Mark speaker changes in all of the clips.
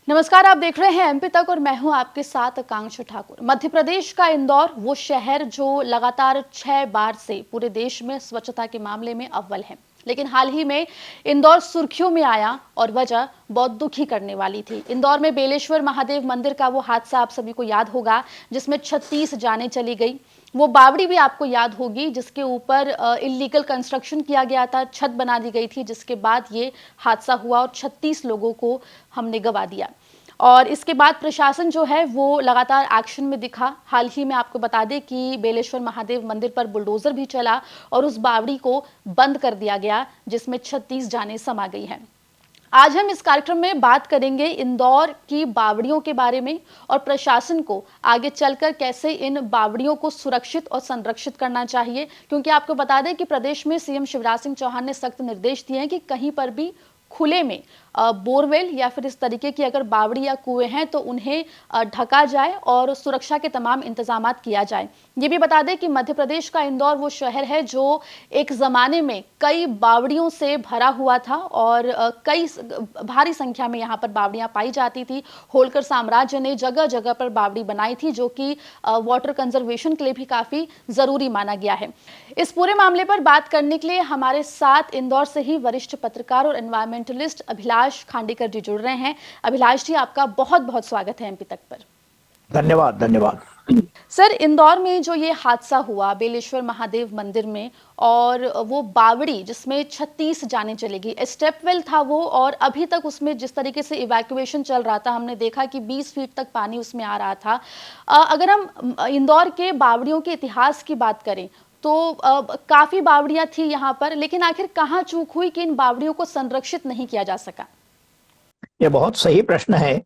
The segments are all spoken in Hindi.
Speaker 1: नमस्कार, आप देख रहे हैं एमपी तक और मैं हूं आपके साथ आकांक्षा ठाकुर। मध्य प्रदेश का इंदौर वो शहर जो लगातार 6 बार से पूरे देश में स्वच्छता के मामले में अव्वल है, लेकिन हाल ही में इंदौर सुर्खियों में आया और वजह बहुत दुखी करने वाली थी। इंदौर में बेलेश्वर महादेव मंदिर का वो हादसा आप सभी को याद होगा, जिसमें 36 जानें चली गई। वो बावड़ी भी आपको याद होगी जिसके ऊपर इलीगल कंस्ट्रक्शन किया गया था, छत बना दी गई थी, जिसके बाद ये हादसा हुआ और 36 लोगों को हमने गंवा दिया। और इसके बाद प्रशासन जो है वो लगातार एक्शन में दिखा। हाल ही में आपको बता दें कि बेलेश्वर महादेव मंदिर पर बुलडोजर भी चला और उस बावड़ी को बंद कर दिया गया, जिसमें 36 जानें समा गई हैं। आज हम इस कार्यक्रम में बात करेंगे इंदौर की बावड़ियों के बारे में और प्रशासन को आगे चलकर कैसे इन बावड़ियों को सुरक्षित और संरक्षित करना चाहिए, क्योंकि आपको बता दें कि प्रदेश में सीएम शिवराज सिंह चौहान ने सख्त निर्देश दिए हैं कि कहीं पर भी खुले में बोरवेल या फिर इस तरीके की अगर बावड़ी या कुएं हैं तो उन्हें ढका जाए और सुरक्षा के तमाम इंतजाम किया जाए। ये भी बता दें कि मध्य प्रदेश का इंदौर वो शहर है जो एक जमाने में कई बावड़ियों से भरा हुआ था और कई भारी संख्या में यहाँ पर बावड़ियां पाई जाती थी। होलकर साम्राज्य ने जगह जगह पर बावड़ी बनाई थी, जो कि वाटर कंजर्वेशन के लिए भी काफी जरूरी माना गया है। इस पूरे मामले पर बात करने के लिए हमारे साथ इंदौर से ही वरिष्ठ पत्रकार और एनवायरमेंटलिस्ट अभिलाष खांडेकर जी जुड़ रहे हैं। अभिलाष जी, आपका बहुत बहुत स्वागत है एमपी तक पर।
Speaker 2: धन्यवाद धन्यवाद।
Speaker 1: सर, इंदौर में जो ये हादसा हुआ बेलेश्वर महादेव मंदिर में और वो बावड़ी जिसमें 36 जाने चली गई, स्टेपवेल था वो, और अभी तक उसमें जिस तरीके से इवैक्यूएशन चल रहा था, हमने देखा कि 20 फीट तक पानी उसमें आ रहा था। अगर हम इंदौर के बावड़ियों के इतिहास की बात करें तो काफी बावड़ियां थी यहाँ पर, लेकिन आखिर कहाँ चूक हुई कि इन बावड़ियों को संरक्षित नहीं किया जा सका?
Speaker 2: ये बहुत सही प्रश्न है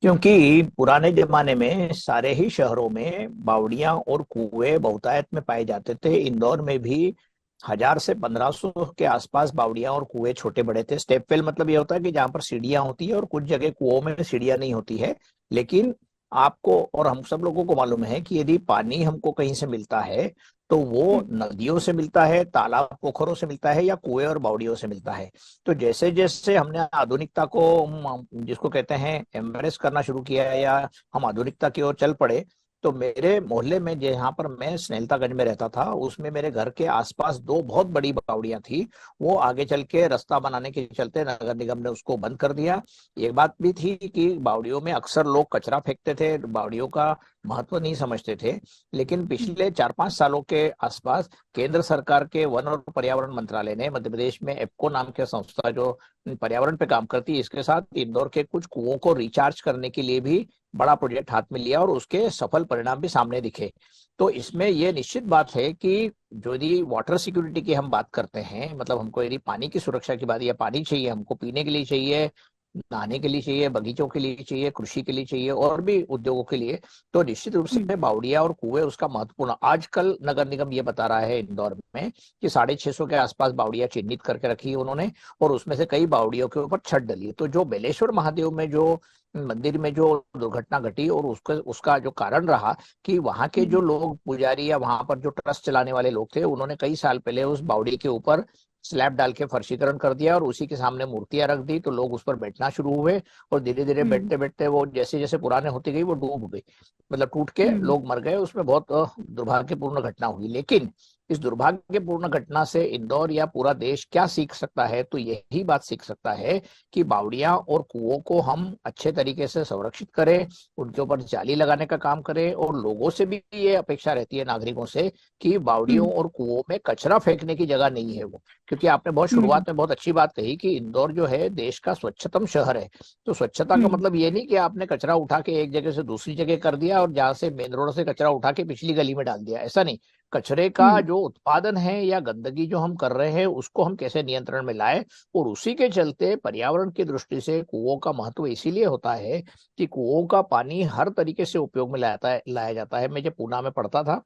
Speaker 2: क्योंकि पुराने जमाने में सारे ही शहरों में बावड़ियां और कुएं बहुतायत में पाए जाते थे। इंदौर में भी 1000 से 1500 के आसपास बावड़ियां और कुएं छोटे बड़े थे। स्टेपवेल मतलब ये होता है कि जहां पर सीढ़ियां होती है और कुछ जगह कुओं में सीढ़ियां नहीं होती है। लेकिन आपको और हम सब लोगों को मालूम है कि यदि पानी हमको कहीं से मिलता है तो वो नदियों से मिलता है, तालाब पोखरों से मिलता है, या कुएं और बावड़ियों से मिलता है। तो जैसे जैसे हमने आधुनिकता को जिसको कहते हैं एम्ब्रेस करना शुरू किया है, या हम आधुनिकता की ओर चल पड़े, तो मेरे मोहल्ले में जहाँ पर मैं स्नेहलतागंज में रहता था उसमें मेरे घर के आसपास दो बहुत बड़ी बावड़ियां थी। वो आगे चल के रास्ता बनाने के चलते नगर निगम ने उसको बंद कर दिया। एक बात भी थी कि बावड़ियों में अक्सर लोग कचरा फेंकते थे, बावड़ियों का महत्व नहीं समझते थे। लेकिन पिछले 4-5 सालों के आसपास केंद्र सरकार के वन और पर्यावरण मंत्रालय ने मध्य प्रदेश में एप्को नाम की संस्था जो पर्यावरण पे काम करती है, इसके साथ इंदौर के कुछ कुओं को रिचार्ज करने के लिए भी बड़ा प्रोजेक्ट हाथ में लिया और उसके सफल परिणाम भी सामने दिखे। तो इसमें यह निश्चित बात है कि जो यदि वाटर सिक्योरिटी की हम बात करते हैं, मतलब हमको यदि पानी की सुरक्षा की बात, या पानी चाहिए हमको पीने के लिए चाहिए, नहाने के लिए चाहिए, बगीचों के लिए चाहिए, कृषि के लिए चाहिए और भी उद्योगों के लिए, तो निश्चित रूप से बावड़िया और कुएं उसका महत्वपूर्ण। आजकल नगर निगम ये बता रहा है इंदौर में कि 650 के आसपास बावड़िया चिन्हित करके रखी है उन्होंने, और उसमें से कई बावड़ियों के ऊपर छत डली है। तो जो बेलेश्वर महादेव में जो मंदिर में जो दुर्घटना घटी और उसका उसका जो कारण रहा कि वहां के जो लोग पुजारी या वहां पर जो ट्रस्ट चलाने वाले लोग थे, उन्होंने कई साल पहले उस बावड़ी के ऊपर स्लैब डाल के फर्शीकरण कर दिया और उसी के सामने मूर्तियां रख दी, तो लोग उस पर बैठना शुरू हुए और धीरे धीरे बैठते बैठते वो जैसे जैसे पुराने होती गई वो डूब गई, मतलब टूट के लोग मर गए। उसमें बहुत दुर्भाग्यपूर्ण घटना हुई। लेकिन इस दुर्भाग्यपूर्ण घटना से इंदौर या पूरा देश क्या सीख सकता है? तो यही बात सीख सकता है कि बावड़ियां और कुओं को हम अच्छे तरीके से संरक्षित करें, उनके ऊपर जाली लगाने का काम करें, और लोगों से भी ये अपेक्षा रहती है, नागरिकों से, कि बावड़ियों और कुओं में कचरा फेंकने की जगह नहीं है वो। क्योंकि आपने बहुत शुरुआत में बहुत अच्छी बात कही कि इंदौर जो है देश का स्वच्छतम शहर है। तो स्वच्छता का मतलब ये नहीं कि आपने कचरा उठा के एक जगह से दूसरी जगह कर दिया और जहां से मेन रोड से कचरा उठा के पिछली गली में डाल दिया, ऐसा नहीं। कचरे का जो उत्पादन है या गंदगी जो हम कर रहे हैं उसको हम कैसे नियंत्रण में लाए, और उसी के चलते पर्यावरण की दृष्टि से कुओं का महत्व इसीलिए होता है कि कुओं का पानी हर तरीके से उपयोग में लाया जाता है। मैं जब पूना में पढ़ता था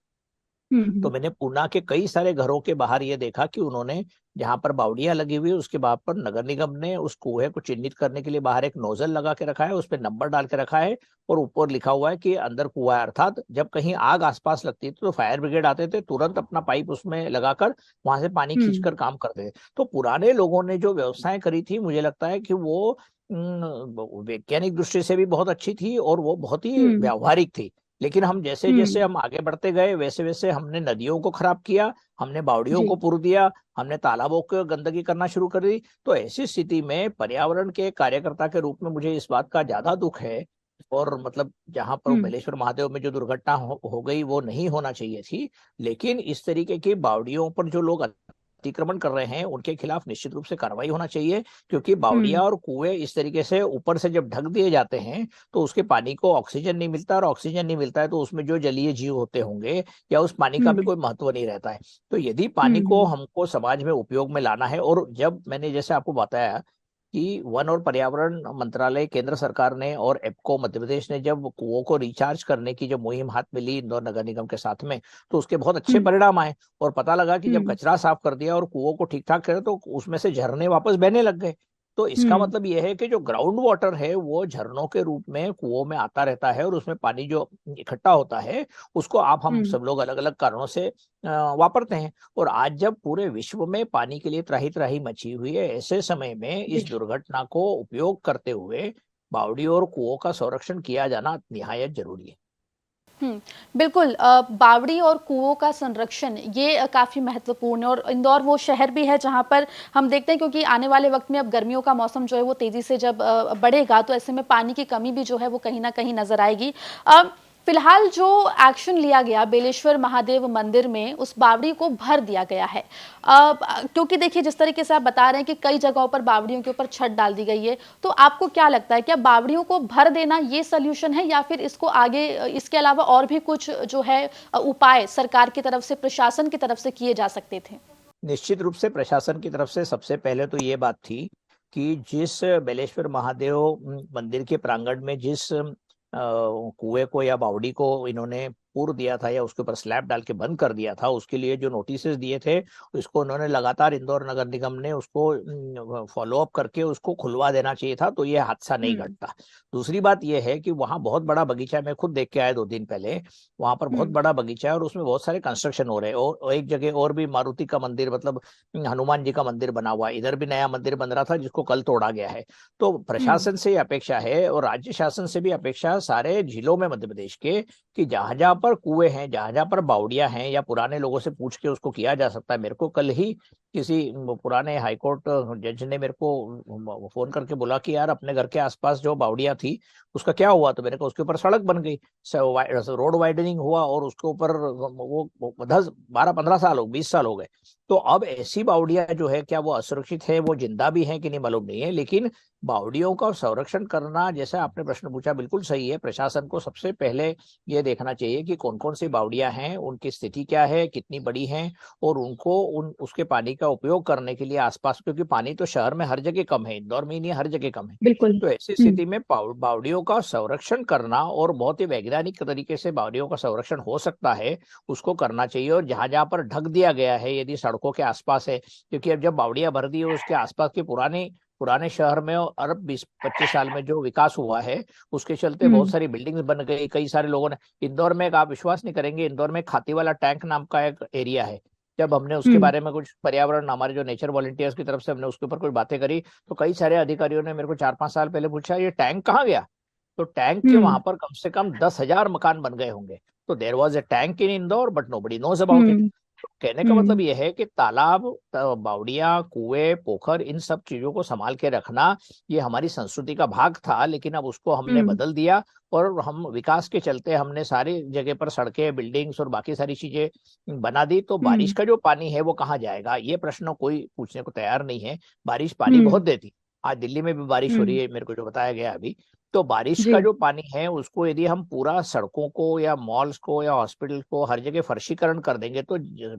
Speaker 2: तो
Speaker 3: हम्म।
Speaker 2: मैंने पूना के कई सारे घरों के बाहर ये देखा कि उन्होंने, जहां पर बावड़ियां लगी हुई है उसके बाद पर नगर निगम ने उस कुएं को चिन्हित करने के लिए बाहर एक नोजल लगा के रखा है, उस पर नंबर डाल के रखा है और ऊपर लिखा हुआ है कि अंदर कुआ है। अर्थात जब कहीं आग आसपास लगती थी तो फायर ब्रिगेड आते थे, तुरंत अपना पाइप उसमें लगाकर वहां से पानी
Speaker 3: हम्म।
Speaker 2: खींचकर काम करते थे। तो पुराने लोगों ने जो व्यवस्थाएं करी थी, मुझे लगता है कि वो वैज्ञानिक दृष्टि से भी बहुत अच्छी थी और वो बहुत ही
Speaker 3: हम्म।
Speaker 2: व्यावहारिक थी। लेकिन हम जैसे जैसे
Speaker 3: हम्म।
Speaker 2: हम आगे बढ़ते गए वैसे वैसे हमने नदियों को खराब किया, हमने बावड़ियों
Speaker 3: जी।
Speaker 2: को पुर दिया, हमने तालाबों को गंदगी करना शुरू कर दी। तो ऐसी स्थिति में पर्यावरण के कार्यकर्ता के रूप में मुझे इस बात का ज्यादा दुख है। और मतलब जहां पर
Speaker 3: हम्म।
Speaker 2: बेलेश्वर महादेव में जो दुर्घटना हो गई वो नहीं होना चाहिए थी। लेकिन इस तरीके की बावड़ियों पर जो लोग अतिक्रमण कर रहे हैं उनके खिलाफ निश्चित रूप से कार्रवाई होना चाहिए, क्योंकि
Speaker 3: हम्म।
Speaker 2: बावड़िया और कुएं इस तरीके से ऊपर से जब ढक दिए जाते हैं तो उसके पानी को ऑक्सीजन नहीं मिलता, और ऑक्सीजन नहीं मिलता है तो उसमें जो जलीय जीव होते होंगे या उस पानी का भी
Speaker 3: हम्म।
Speaker 2: कोई महत्व नहीं रहता है। तो यदि पानी को
Speaker 3: हम्म।
Speaker 2: हमको समाज में उपयोग में लाना है, और जब मैंने जैसे आपको बताया कि वन और पर्यावरण मंत्रालय केंद्र सरकार ने और एप्को मध्य प्रदेश ने जब कुओं को रिचार्ज करने की जब मुहिम हाथ में ली इंदौर नगर निगम के साथ में, तो उसके बहुत अच्छे
Speaker 3: हम्म।
Speaker 2: परिणाम आए। और पता लगा कि जब
Speaker 3: हम्म।
Speaker 2: कचरा साफ कर दिया और कुओं को ठीक ठाक करे तो उसमें से झरने वापस बहने लग गए। तो इसका
Speaker 3: हम्म।
Speaker 2: मतलब यह है कि जो ग्राउंड वाटर है वो झरनों के रूप में कुओं में आता रहता है, और उसमें पानी जो इकट्ठा होता है उसको आप हम
Speaker 3: हम्म।
Speaker 2: सब लोग अलग अलग कारणों से वापरते हैं। और आज जब पूरे विश्व में पानी के लिए त्राही त्राही मची हुई है, ऐसे समय में
Speaker 3: जी।
Speaker 2: इस दुर्घटना को उपयोग करते हुए बावड़ी और कुओं का संरक्षण किया जाना निहायत जरूरी है।
Speaker 1: बिल्कुल। बावड़ी और कुओं का संरक्षण ये काफ़ी महत्वपूर्ण है, और इंदौर वो शहर भी है जहाँ पर हम देखते हैं, क्योंकि आने वाले वक्त में अब गर्मियों का मौसम जो है वो तेज़ी से जब बढ़ेगा, तो ऐसे में पानी की कमी भी जो है वो कहीं ना कहीं नजर आएगी। फिलहाल जो एक्शन लिया गया बेलेश्वर महादेव मंदिर में, उस बावड़ी को भर दिया गया है। क्योंकि देखिए जिस तरीके से आप बता रहे हैं कि कई जगहों पर बावड़ियों के ऊपर छत डाल दी गई है, तो आपको क्या लगता है, क्या बावड़ियों को भर देना ये सॉल्यूशन है, या फिर इसको आगे इसके अलावा और भी कुछ जो है उपाय सरकार की तरफ से, प्रशासन की तरफ से किए जा सकते थे?
Speaker 2: निश्चित रूप से प्रशासन की तरफ से सबसे पहले तो ये बात थी कि जिस बेलेश्वर महादेव मंदिर के प्रांगण में जिस कुएं को या बावड़ी को इन्होंने पूर दिया था या उसके ऊपर स्लैब डाल के बंद कर दिया था, उसके लिए जो नोटिसेस दिए थे उसको उन्होंने लगातार, इंदौर नगर निगम ने उसको फॉलो अप करके उसको खुलवा देना चाहिए था, तो ये हादसा नहीं
Speaker 3: हम्म।
Speaker 2: घटता। दूसरी बात यह है कि वहाँ बहुत बड़ा बगीचा, मैं खुद देख के आया 2 दिन पहले, वहां पर बहुत
Speaker 3: हम्म।
Speaker 2: बड़ा बगीचा है और उसमें बहुत सारे कंस्ट्रक्शन हो रहे हैं। और एक जगह और भी मारुति का मंदिर, मतलब हनुमान जी का मंदिर बना हुआ है, इधर भी नया मंदिर बन रहा था जिसको कल तोड़ा गया है। तो
Speaker 3: हम्म।
Speaker 2: प्रशासन से अपेक्षा है और राज्य शासन से भी अपेक्षा है, सारे जिलों में मध्य प्रदेश के, कि जहां जहां पर कुएं हैं, जहां जहां पर बावड़ियां हैं, या पुराने लोगों से पूछ के उसको किया जा सकता है। मेरे को कल ही किसी पुराने हाईकोर्ट जज ने मेरे को फोन करके बोला कि यार अपने घर के आसपास जो बावड़ियां थी उसका क्या हुआ, तो मैंने कहा उसके ऊपर सड़क बन गई, रोड वाइडनिंग हुआ और उसके ऊपर वो 10 12 15 साल हो, 20 साल हो गए। तो अब ऐसी बावड़ियां जो है, क्या वो असुरक्षित है, वो जिंदा भी है कि नहीं मालूम नहीं है, लेकिन बावड़ियों का संरक्षण करना, जैसा आपने प्रश्न पूछा, बिल्कुल सही है। प्रशासन को सबसे पहले ये देखना चाहिए कि कौन कौन सी बावड़ियां हैं, उनकी स्थिति क्या है, कितनी बड़ी हैं, और उनको उसके पानी का उपयोग करने के लिए आसपास, क्योंकि पानी तो शहर में हर जगह कम है, इंदौर में ही नहीं हर जगह कम है।
Speaker 3: बिल्कुल।
Speaker 2: तो ऐसी
Speaker 3: हम्म।
Speaker 2: स्थिति में बावड़ियों का संरक्षण करना, और बहुत ही वैज्ञानिक तरीके से बावड़ियों का संरक्षण हो सकता है, उसको करना चाहिए। और जहां जहां पर ढक दिया गया है, यदि सड़कों के आसपास है, क्योंकि अब जब बावड़ियां भर दी है उसके आसपास के पुराने शहर में अरब 20 25 साल में जो विकास हुआ है उसके चलते बहुत
Speaker 3: हम्म।
Speaker 2: सारी बिल्डिंग्स बन गई, कई सारे लोगों ने। इंदौर में एक, आप विश्वास नहीं करेंगे, इंदौर में खाती वाला टैंक नाम का एक एरिया है। जब हमने उसके
Speaker 3: हम्म।
Speaker 2: बारे में कुछ पर्यावरण, हमारे जो नेचर वॉलंटियर्स की तरफ से हमने उसके ऊपर कुछ बातें करी, तो कई सारे अधिकारियों ने मेरे को 4 5 साल पहले पूछा ये टैंक कहाँ गया। तो टैंक के वहां
Speaker 3: हम्म।
Speaker 2: पर कम से कम 10,000 मकान बन गए होंगे। तो there was a tank in Indore but nobody knows about it.
Speaker 3: हम्म।
Speaker 2: कहने का
Speaker 3: हम्म।
Speaker 2: मतलब यह है कि तालाब, बावड़िया, कुएं, पोखर, इन सब चीजों को संभाल के रखना ये हमारी संस्कृति का भाग था, लेकिन अब उसको हमने
Speaker 3: हम्म।
Speaker 2: बदल दिया। और हम विकास के चलते हमने सारी जगह पर सड़कें, बिल्डिंग्स और बाकी सारी चीजें बना दी। तो बारिश
Speaker 3: हम्म।
Speaker 2: का जो पानी है वो कहाँ जाएगा, ये प्रश्न कोई पूछने को तैयार नहीं है। बारिश पानी
Speaker 3: हम्म।
Speaker 2: बहुत देती, आज दिल्ली में भी बारिश हो रही
Speaker 3: हम्म।
Speaker 2: है, मेरे को जो बताया गया अभी। तो बारिश का
Speaker 3: जी।
Speaker 2: जो पानी है उसको यदि हम पूरा सड़कों को या मॉल्स को या हॉस्पिटल को हर जगह फर्शीकरण कर देंगे तो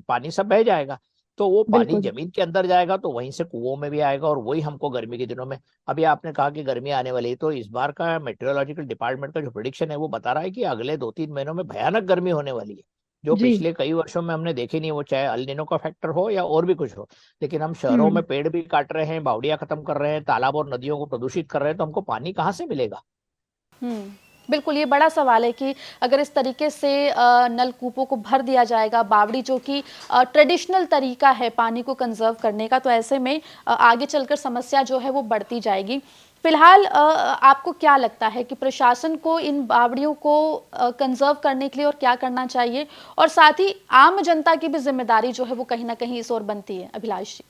Speaker 2: पानी सब बह जाएगा। तो वो पानी
Speaker 3: बिल्कुल।
Speaker 2: जमीन के अंदर जाएगा, तो वहीं से कुओं में भी आएगा, और वही हमको गर्मी के दिनों में, अभी आपने कहा कि गर्मी आने वाली है, तो इस बार का मेट्रोलॉजिकल डिपार्टमेंट का जो प्रिडिक्शन है वो बता रहा है कि अगले 2 3 महीनों में भयानक गर्मी होने वाली है। जो
Speaker 3: जी।
Speaker 2: पिछले कई वर्षों में हमने देखे नहीं, वो चाहे अल नीनो का फैक्टर हो या और भी कुछ हो। लेकिन हम शहरों
Speaker 3: हम्म।
Speaker 2: में पेड़ भी काट रहे हैं, बावड़ियां खत्म कर रहे हैं, तालाब और नदियों को प्रदूषित कर रहे हैं, तो हमको पानी कहाँ से मिलेगा?
Speaker 1: बिल्कुल, ये बड़ा सवाल है कि अगर इस तरीके से नलकूपों को भर दिया जाएगा, बावड़ी जो कि ट्रेडिशनल तरीका है पानी को कंजर्व करने का, तो ऐसे में आगे चलकर समस्या जो है वो बढ़ती जाएगी। फिलहाल आपको क्या लगता है कि प्रशासन को इन बावड़ियों को कंजर्व करने के लिए और क्या करना चाहिए, और साथ ही आम जनता की भी जिम्मेदारी जो है वो कहीं ना कहीं इस ओर बनती है? अभिलाष जी।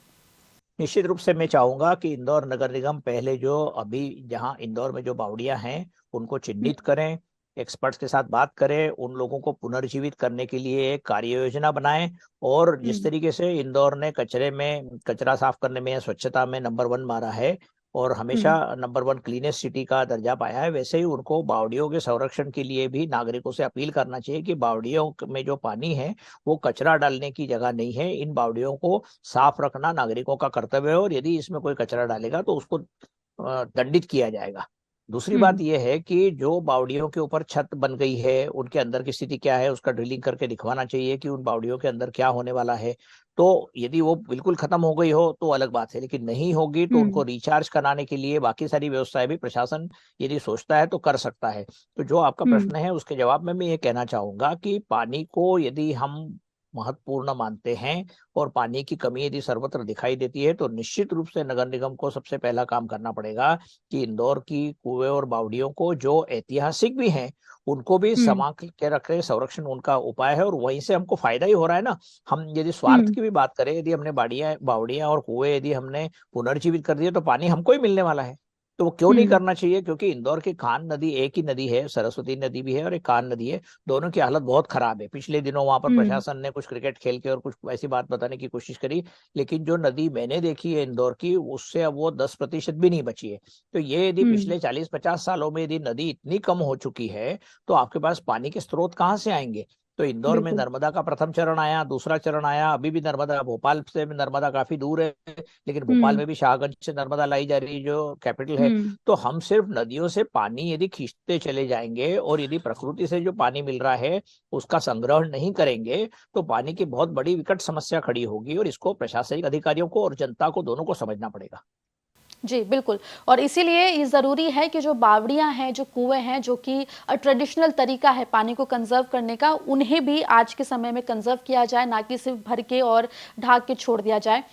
Speaker 2: निश्चित रूप से मैं चाहूंगा कि इंदौर नगर निगम पहले जो अभी जहां इंदौर में जो बावड़ियां हैं उनको चिन्हित करें, एक्सपर्ट्स के साथ बात करें, उन लोगों को पुनर्जीवित करने के लिए एक कार्य योजना बनाएं। और जिस
Speaker 3: हम्म।
Speaker 2: तरीके से इंदौर ने कचरा साफ करने में या स्वच्छता में नंबर 1 मारा है और हमेशा
Speaker 3: हम्म।
Speaker 2: नंबर 1 क्लीनेस्ट सिटी का दर्जा पाया है, वैसे ही उनको बावड़ियों के संरक्षण के लिए भी नागरिकों से अपील करना चाहिए कि बावड़ियों में जो पानी है वो कचरा डालने की जगह नहीं है। इन बावड़ियों को साफ रखना नागरिकों का कर्तव्य है, और यदि इसमें कोई कचरा डालेगा तो उसको दंडित किया जाएगा। दूसरी
Speaker 3: हम्म।
Speaker 2: बात यह है कि जो बावड़ियों के ऊपर छत बन गई है उनके अंदर की स्थिति क्या है, उसका ड्रिलिंग करके दिखवाना चाहिए कि उन बावड़ियों के अंदर क्या होने वाला है। तो यदि वो बिल्कुल खत्म हो गई हो तो अलग बात है, लेकिन नहीं होगी तो उनको
Speaker 3: हम्म।
Speaker 2: रिचार्ज कराने के लिए बाकी सारी व्यवस्थाएं भी प्रशासन यदि सोचता है तो कर सकता है। तो जो आपका
Speaker 3: हम्म।
Speaker 2: प्रश्न है उसके जवाब में मैं ये कहना चाहूंगा कि पानी को यदि हम महत्वपूर्ण मानते हैं और पानी की कमी यदि सर्वत्र दिखाई देती है तो निश्चित रूप से नगर निगम को सबसे पहला काम करना पड़ेगा कि इंदौर की कुएं और बावड़ियों को, जो ऐतिहासिक भी हैं, उनको भी
Speaker 3: हम्म।
Speaker 2: संभाल के रखे। संरक्षण उनका उपाय है और वहीं से हमको फायदा ही हो रहा है ना। हम यदि स्वार्थ
Speaker 3: हम्म।
Speaker 2: की भी बात करें, यदि हमने बावड़ियां और कुएं यदि हमने पुनर्जीवित कर दिए तो पानी हमको ही मिलने वाला है। तो वो क्यों नहीं
Speaker 3: हम्म।
Speaker 2: करना चाहिए? क्योंकि इंदौर की कान नदी एक ही नदी है, सरस्वती नदी भी है और एक कान नदी है। दोनों की हालत बहुत खराब है। पिछले दिनों वहां पर
Speaker 3: हम्म।
Speaker 2: प्रशासन ने कुछ क्रिकेट खेल के और कुछ ऐसी बात बताने की कोशिश करी, लेकिन जो नदी मैंने देखी है इंदौर की, उससे अब वो 10% भी नहीं बची है। तो ये यदि
Speaker 3: हम्म।
Speaker 2: पिछले 40-50 सालों में यदि नदी इतनी कम हो चुकी है तो आपके पास पानी के स्रोत कहाँ से आएंगे? तो इंदौर में
Speaker 3: बिल्कुल।
Speaker 2: नर्मदा का प्रथम चरण आया, दूसरा चरण आया, अभी भी नर्मदा, भोपाल से नर्मदा काफी दूर है, लेकिन भोपाल
Speaker 3: हम्म।
Speaker 2: में भी शाहगंज से नर्मदा लाई जा रही है जो कैपिटल है।
Speaker 3: हम्म।
Speaker 2: तो हम सिर्फ नदियों से पानी यदि खींचते चले जाएंगे और यदि प्रकृति से जो पानी मिल रहा है उसका संग्रह नहीं करेंगे तो पानी की बहुत बड़ी विकट समस्या खड़ी होगी, और इसको प्रशासनिक अधिकारियों को और जनता को दोनों को समझना पड़ेगा।
Speaker 1: जी बिल्कुल, और इसीलिए ये ज़रूरी है कि जो बावड़ियां हैं, जो कुएं हैं, जो कि ट्रेडिशनल तरीका है पानी को कंजर्व करने का, उन्हें भी आज के समय में कंजर्व किया जाए, ना कि सिर्फ भर के और ढाक के छोड़ दिया जाए।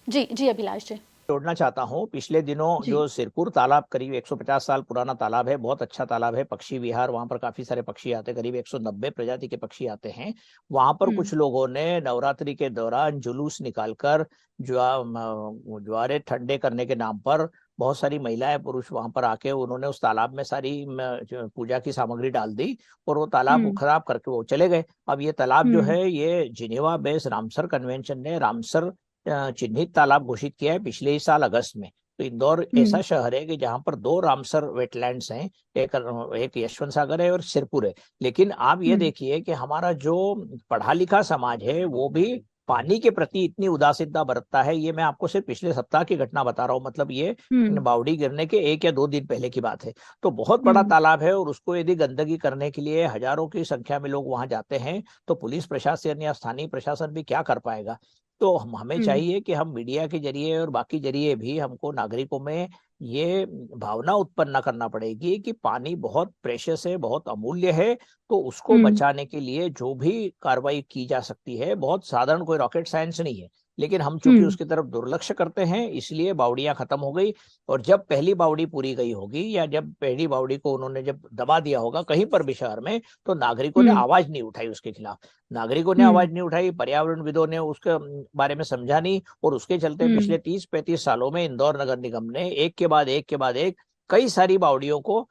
Speaker 1: जी जी अभिलाष जी।
Speaker 2: जोड़ना चाहता हूँ, पिछले दिनों
Speaker 3: जी।
Speaker 2: जो सिरपुर तालाब, करीब 150 साल पुराना तालाब है, बहुत अच्छा तालाब है, पक्षी विहार, वहां पर काफी सारे पक्षी आते हैं, करीब 190 प्रजाति के पक्षी आते हैं। वहां पर
Speaker 3: हम्म।
Speaker 2: कुछ लोगों ने नवरात्रि के दौरान जुलूस निकालकर ज्वारे ठंडे करने के नाम पर बहुत सारी महिलाएं पुरुष वहां पर आके उन्होंने उस तालाब में सारी जो पूजा की सामग्री डाल दी और वो तालाब को
Speaker 3: हम्म।
Speaker 2: खराब करके वो चले गए। अब ये तालाब जो
Speaker 3: हम्म।
Speaker 2: है ये जिनेवा बेस्ड रामसर कन्वेंशन ने रामसर चिन्हित तालाब घोषित किया है पिछले ही साल अगस्त में। तो इंदौर ऐसा
Speaker 3: हम्म।
Speaker 2: शहर है कि जहां पर 2 रामसर वेटलैंड्स हैं, एक एक यशवंत सागर है और सिरपुर है। लेकिन आप ये
Speaker 3: हम्म।
Speaker 2: देखिए कि हमारा जो पढ़ा लिखा समाज है वो भी पानी के प्रति इतनी उदासीनता बरतता है। ये मैं आपको सिर्फ पिछले सप्ताह की घटना बता रहा हूँ, मतलब ये
Speaker 3: हम्म।
Speaker 2: बावड़ी गिरने के 1 या 2 दिन पहले की बात है। तो बहुत बड़ा
Speaker 3: हम्म।
Speaker 2: तालाब है और उसको यदि गंदगी करने के लिए हजारों की संख्या में लोग वहां जाते हैं तो पुलिस प्रशासन या स्थानीय प्रशासन भी क्या कर पाएगा? तो हमें
Speaker 3: हम्म।
Speaker 2: चाहिए कि हम मीडिया के जरिए और बाकी जरिए भी हमको नागरिकों में ये भावना उत्पन्न करना पड़ेगी कि पानी बहुत प्रेशियस है, बहुत अमूल्य है। तो उसको
Speaker 3: हम्म।
Speaker 2: बचाने के लिए जो भी कार्रवाई की जा सकती है, बहुत साधारण, कोई रॉकेट साइंस नहीं है, लेकिन हम चूंकि
Speaker 3: हम्म।
Speaker 2: उसकी तरफ दुर्लक्ष्य करते हैं इसलिए बावड़ियां खत्म हो गई। और जब पहली बावड़ी पूरी गई होगी या जब पहली बावड़ी को उन्होंने जब दबा दिया होगा कहीं पर भी शहर में, तो नागरिकों ने
Speaker 3: हम्म।
Speaker 2: आवाज नहीं उठाई उसके खिलाफ। नागरिकों ने
Speaker 3: हम्म।
Speaker 2: आवाज नहीं उठाई, पर्यावरणविदों ने उसके बारे में समझा नहीं, और उसके चलते
Speaker 3: हम्म।
Speaker 2: पिछले 30-35 सालों में इंदौर नगर निगम ने एक के बाद एक के बाद एक कई सारी बावड़ियों को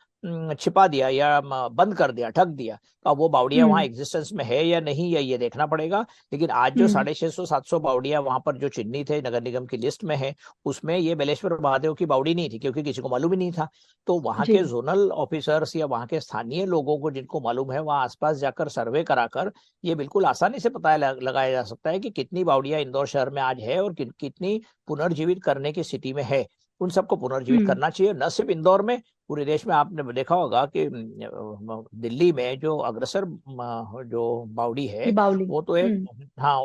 Speaker 2: छिपा दिया या बंद कर दिया, ढक दिया। तो अब वो बावड़ियां वहां
Speaker 3: हम्म।
Speaker 2: एग्जिस्टेंस में है या नहीं, या ये देखना पड़ेगा। लेकिन आज जो
Speaker 3: हम्म।
Speaker 2: 650-700 बावड़ियां वहां पर जो चिन्हित है नगर निगम की लिस्ट में है, उसमें ये बेलेश्वर महादेव की बावड़ी नहीं थी, क्योंकि किसी को मालूम ही नहीं था। तो वहां
Speaker 3: जी।
Speaker 2: के जोनल ऑफिसर्स या वहां के स्थानीय लोगों को जिनको मालूम है, वहां आसपास जाकर सर्वे कराकर ये बिल्कुल आसानी से पता लगाया जा सकता है कि कितनी बावड़ियां इंदौर शहर में आज है और कितनी पुनर्जीवित करने की स्थिति में है। उन सबको पुनर्जीवित करना चाहिए। न सिर्फ इंदौर में, पूरे देश में। आपने देखा होगा कि दिल्ली में जो अग्रसर जो बावड़ी है,
Speaker 3: ये बावली।
Speaker 2: वो तो एक, हाँ,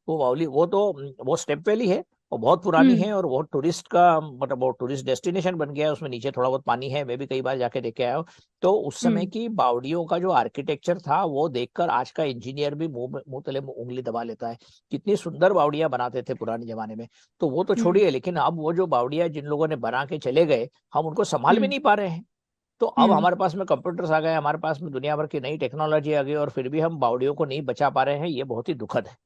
Speaker 2: वो बावली, वो स्टेप वैली है, वो बहुत पुरानी है, और वो टूरिस्ट का मतलब वो टूरिस्ट डेस्टिनेशन बन गया है। उसमें नीचे थोड़ा बहुत पानी है, मैं भी कई बार जाके देख के आया हूँ। तो उस समय की बावड़ियों का जो आर्किटेक्चर था, वो देखकर आज का इंजीनियर भी मुंह तले उंगली दबा लेता है। कितनी सुंदर बावड़ियां बनाते थे पुराने जमाने में। तो वो तो छोड़िए, लेकिन अब वो जो बावड़ियां जिन लोगों ने बना के चले गए, हम उनको संभाल भी नहीं पा रहे हैं। तो अब हमारे पास में कंप्यूटर्स आ गए, हमारे पास में दुनिया भर की नई टेक्नोलॉजी आ गई, और फिर भी हम बावड़ियों को नहीं बचा पा रहे हैं। ये बहुत ही दुखद है।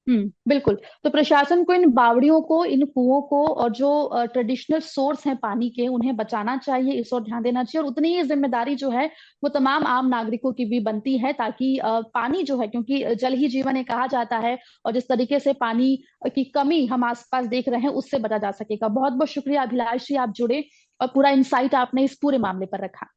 Speaker 3: बिल्कुल। तो प्रशासन को इन बावड़ियों को, इन कुओं को, और जो ट्रेडिशनल सोर्स हैं पानी के, उन्हें बचाना चाहिए, इस ओर ध्यान देना चाहिए। और उतनी ही जिम्मेदारी जो है वो तमाम आम नागरिकों की भी बनती है, ताकि पानी जो है, क्योंकि जल ही जीवन है कहा जाता है, और जिस तरीके से पानी की कमी हम आसपास देख रहे हैं, उससे बचा जा सकेगा। बहुत बहुत शुक्रिया अभिलाष जी, आप जुड़े और पूरा इंसाइट आपने इस पूरे मामले पर रखा।